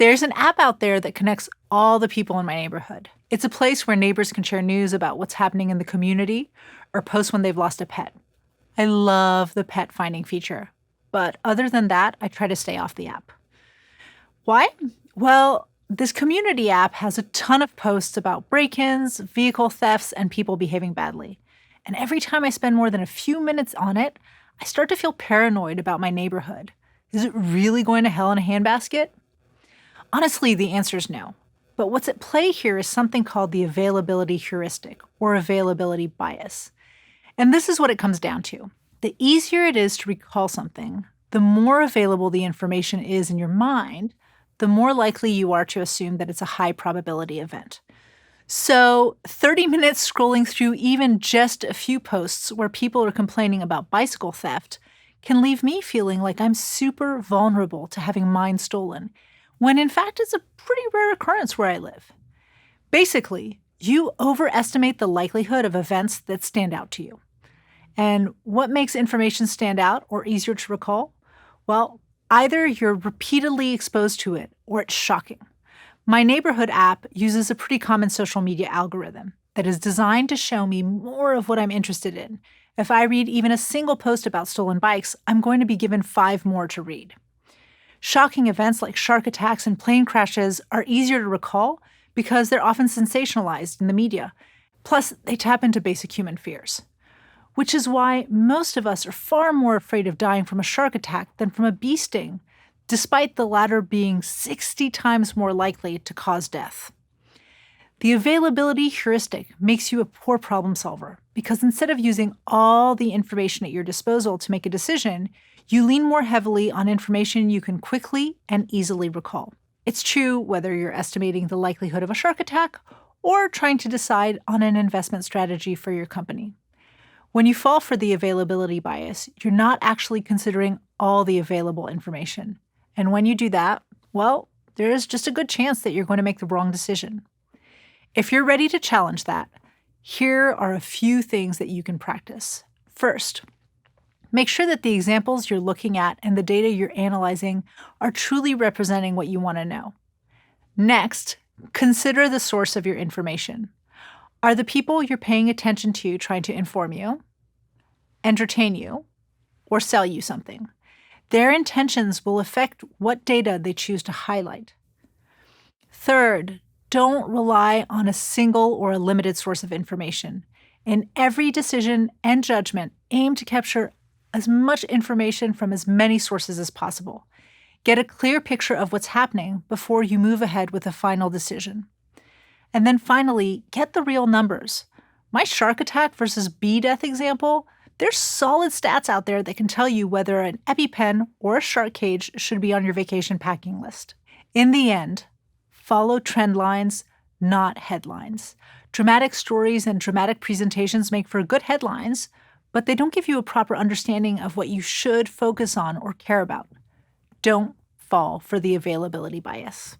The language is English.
There's an app out there that connects all the people in my neighborhood. It's a place where neighbors can share news about what's happening in the community or post when they've lost a pet. I love the pet finding feature. But other than that, I try to stay off the app. Why? Well, this community app has a ton of posts about break ins, vehicle thefts, and people behaving badly. And every time I spend more than a few minutes on it, I start to feel paranoid about my neighborhood. Is it really going to hell in a handbasket? Honestly, the answer is no. But what's at play here is something called the availability heuristic, or availability bias. And this is what it comes down to. The easier it is to recall something, the more available the information is in your mind, the more likely you are to assume that it's a high probability event. So 30 minutes scrolling through even just a few posts where people are complaining about bicycle theft can leave me feeling like I'm super vulnerable to having mine stolen, when in fact it's a pretty rare occurrence where I live. Basically, you overestimate the likelihood of events that stand out to you. And what makes information stand out or easier to recall? Well, either you're repeatedly exposed to it or it's shocking. My neighborhood app uses a pretty common social media algorithm that is designed to show me more of what I'm interested in. If I read even a single post about stolen bikes, I'm going to be given 5 more to read. Shocking events like shark attacks and plane crashes are easier to recall because they're often sensationalized in the media. Plus, they tap into basic human fears. Which is why most of us are far more afraid of dying from a shark attack than from a bee sting, despite the latter being 60 times more likely to cause death. The availability heuristic makes you a poor problem solver because instead of using all the information at your disposal to make a decision, you lean more heavily on information you can quickly and easily recall. It's true whether you're estimating the likelihood of a shark attack or trying to decide on an investment strategy for your company. When you fall for the availability bias, you're not actually considering all the available information. And when you do that, well, there is just a good chance that you're going to make the wrong decision. If you're ready to challenge that, here are a few things that you can practice. First, make sure that the examples you're looking at and the data you're analyzing are truly representing what you want to know. Next, consider the source of your information. Are the people you're paying attention to trying to inform you, entertain you, or sell you something? Their intentions will affect what data they choose to highlight. Third, don't rely on a single or a limited source of information. In every decision and judgment, aim to capture as much information from as many sources as possible. Get a clear picture of what's happening before you move ahead with a final decision. And then finally, get the real numbers. My shark attack versus bee death example, there's solid stats out there that can tell you whether an EpiPen or a shark cage should be on your vacation packing list. In the end, follow trend lines, not headlines. Dramatic stories and dramatic presentations make for good headlines, but they don't give you a proper understanding of what you should focus on or care about. Don't fall for the availability bias.